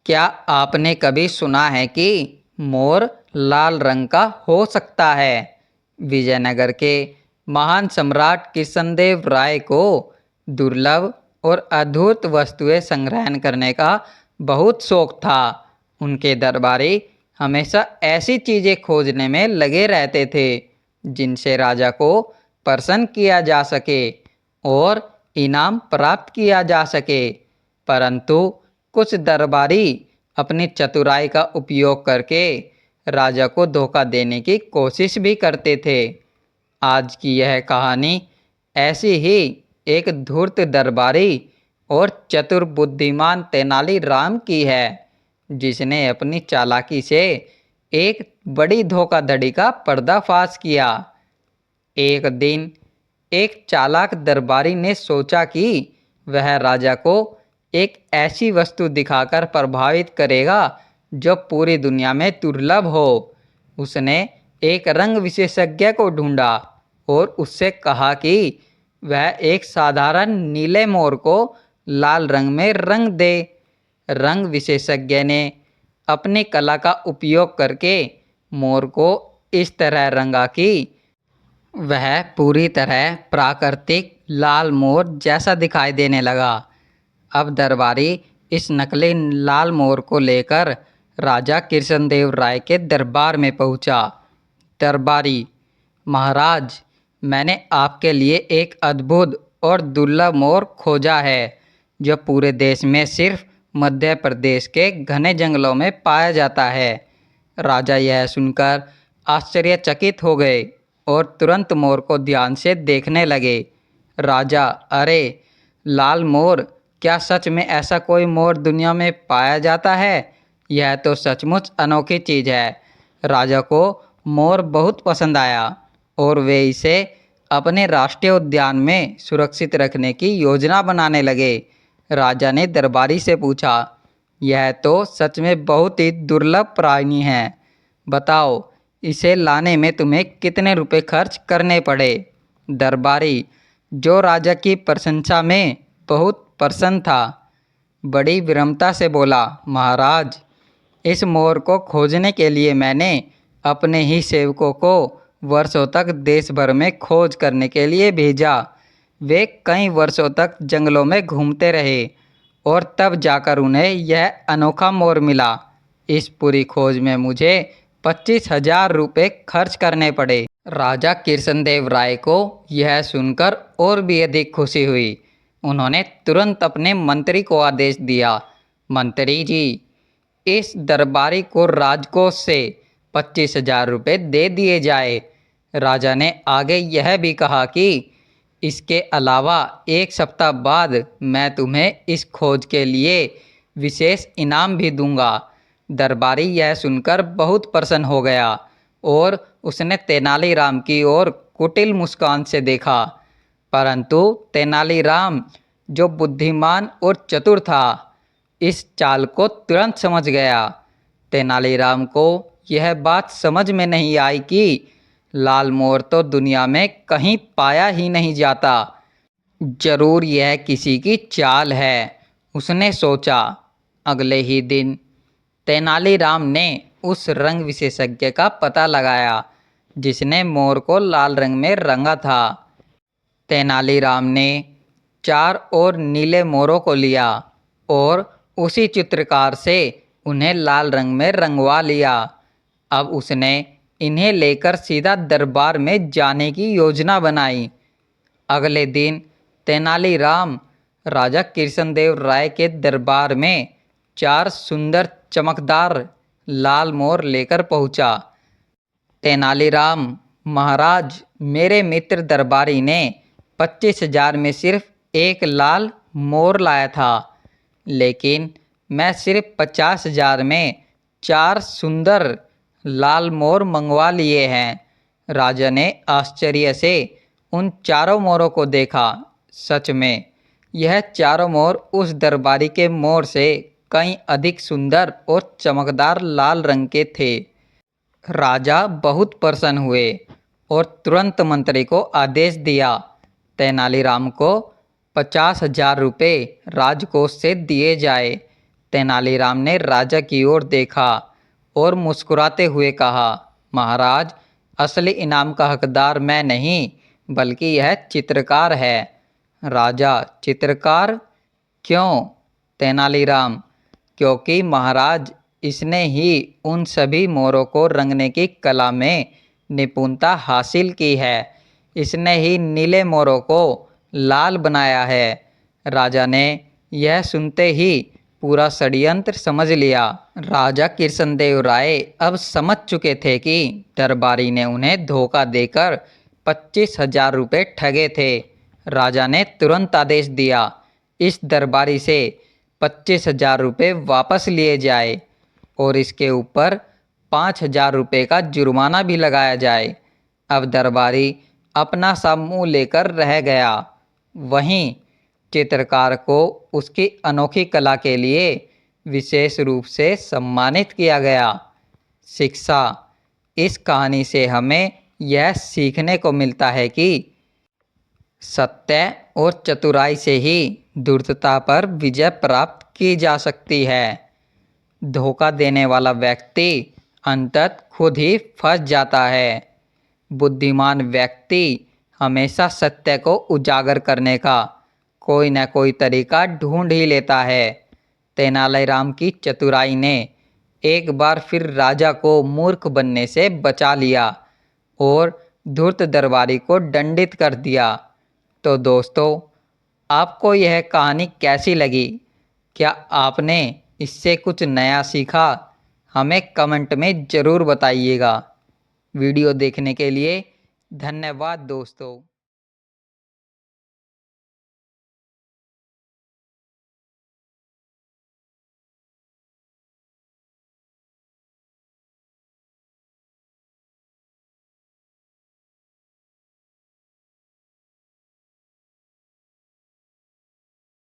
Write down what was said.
क्या आपने कभी सुना है कि मोर लाल रंग का हो सकता है? विजयनगर के महान सम्राट कृष्णदेव राय को दुर्लभ और अद्भुत वस्तुएं संग्रहण करने का बहुत शौक था। उनके दरबारी हमेशा ऐसी चीजें खोजने में लगे रहते थे जिनसे राजा को प्रसन्न किया जा सके और इनाम प्राप्त किया जा सके। परंतु कुछ दरबारी अपनी चतुराई का उपयोग करके राजा को धोखा देने की कोशिश भी करते थे। आज की यह कहानी ऐसी ही एक धूर्त दरबारी और चतुर बुद्धिमान तेनालीराम की है, जिसने अपनी चालाकी से एक बड़ी धोखाधड़ी का पर्दाफाश किया। एक दिन एक चालाक दरबारी ने सोचा कि वह राजा को एक ऐसी वस्तु दिखाकर प्रभावित करेगा जो पूरी दुनिया में दुर्लभ हो। उसने एक रंग विशेषज्ञ को ढूंढा और उससे कहा कि वह एक साधारण नीले मोर को लाल रंग में रंग दे। रंग विशेषज्ञ ने अपनी कला का उपयोग करके मोर को इस तरह रंगा कि वह पूरी तरह प्राकृतिक लाल मोर जैसा दिखाई देने लगा। अब दरबारी इस नकली लाल मोर को लेकर राजा कृष्णदेव राय के दरबार में पहुंचा। दरबारी: महाराज, मैंने आपके लिए एक अद्भुत और दुर्लभ मोर खोजा है जो पूरे देश में सिर्फ मध्य प्रदेश के घने जंगलों में पाया जाता है। राजा यह सुनकर आश्चर्यचकित हो गए और तुरंत मोर को ध्यान से देखने लगे। राजा: अरे लाल मोर, क्या सच में ऐसा कोई मोर दुनिया में पाया जाता है? यह तो सचमुच अनोखी चीज़ है। राजा को मोर बहुत पसंद आया और वे इसे अपने राष्ट्रीय उद्यान में सुरक्षित रखने की योजना बनाने लगे। राजा ने दरबारी से पूछा, यह तो सच में बहुत ही दुर्लभ प्राणी है। बताओ, इसे लाने में तुम्हें कितने रुपए खर्च करने पड़े? दरबारी, जो राजा की प्रशंसा में बहुत प्रसन्न था, बड़ी विनम्रता से बोला, महाराज, इस मोर को खोजने के लिए मैंने अपने ही सेवकों को वर्षों तक देश भर में खोज करने के लिए भेजा। वे कई वर्षों तक जंगलों में घूमते रहे और तब जाकर उन्हें यह अनोखा मोर मिला। इस पूरी खोज में मुझे 25,000 रुपये खर्च करने पड़े। राजा कृष्णदेव राय को यह सुनकर और भी अधिक खुशी हुई। उन्होंने तुरंत अपने मंत्री को आदेश दिया, मंत्री जी, इस दरबारी को राजकोष से 25,000 रुपये दे दिए जाए। राजा ने आगे यह भी कहा कि इसके अलावा 1 सप्ताह बाद मैं तुम्हें इस खोज के लिए विशेष इनाम भी दूंगा। दरबारी यह सुनकर बहुत प्रसन्न हो गया और उसने तेनालीराम की ओर कुटिल मुस्कान से देखा। परंतु तेनालीराम, जो बुद्धिमान और चतुर था, इस चाल को तुरंत समझ गया। तेनालीराम को यह बात समझ में नहीं आई कि लाल मोर तो दुनिया में कहीं पाया ही नहीं जाता। जरूर यह किसी की चाल है, उसने सोचा। अगले ही दिन तेनालीराम ने उस रंग विशेषज्ञ का पता लगाया जिसने मोर को लाल रंग में रंगा था। तेनालीराम ने 4 और नीले मोरों को लिया और उसी चित्रकार से उन्हें लाल रंग में रंगवा लिया। अब उसने इन्हें लेकर सीधा दरबार में जाने की योजना बनाई। अगले दिन तेनालीराम राजा कृष्णदेव राय के दरबार में 4 सुंदर चमकदार लाल मोर लेकर पहुंचा। तेनालीराम, महाराज, मेरे मित्र दरबारी ने 25,000 में सिर्फ एक लाल मोर लाया था, लेकिन मैं सिर्फ 50,000 में 4 सुंदर लाल मोर मंगवा लिए हैं। राजा ने आश्चर्य से उन चारों मोरों को देखा। सच में यह चारों मोर उस दरबारी के मोर से कहीं अधिक सुंदर और चमकदार लाल रंग के थे। राजा बहुत प्रसन्न हुए और तुरंत मंत्री को आदेश दिया, तेनालीराम को 50,000 रुपये राजकोष से दिए जाए। तेनालीराम ने राजा की ओर देखा और मुस्कुराते हुए कहा, महाराज, असली इनाम का हकदार मैं नहीं बल्कि यह चित्रकार है। राजा, चित्रकार? क्यों? तेनालीराम, क्योंकि महाराज, इसने ही उन सभी मोरों को रंगने की कला में निपुणता हासिल की है। इसने ही नीले मोरों को लाल बनाया है। राजा ने यह सुनते ही पूरा षड्यंत्र समझ लिया। राजा कृष्णदेव राय अब समझ चुके थे कि दरबारी ने उन्हें धोखा देकर 25,000 रुपये ठगे थे। राजा ने तुरंत आदेश दिया, इस दरबारी से 25,000 रुपये वापस लिए जाए और इसके ऊपर 5,000 रुपये का जुर्माना भी लगाया जाए। अब दरबारी अपना सा मुँह लेकर रह गया। वहीं चित्रकार को उसकी अनोखी कला के लिए विशेष रूप से सम्मानित किया गया। शिक्षा: इस कहानी से हमें यह सीखने को मिलता है कि सत्य और चतुराई से ही धूर्तता पर विजय प्राप्त की जा सकती है। धोखा देने वाला व्यक्ति अंततः खुद ही फंस जाता है। बुद्धिमान व्यक्ति हमेशा सत्य को उजागर करने का कोई न कोई तरीका ढूंढ ही लेता है। तेनालीराम की चतुराई ने एक बार फिर राजा को मूर्ख बनने से बचा लिया और धूर्त दरबारी को दंडित कर दिया। तो दोस्तों, आपको यह कहानी कैसी लगी? क्या आपने इससे कुछ नया सीखा? हमें कमेंट में ज़रूर बताइएगा। वीडियो देखने के लिए धन्यवाद दोस्तों।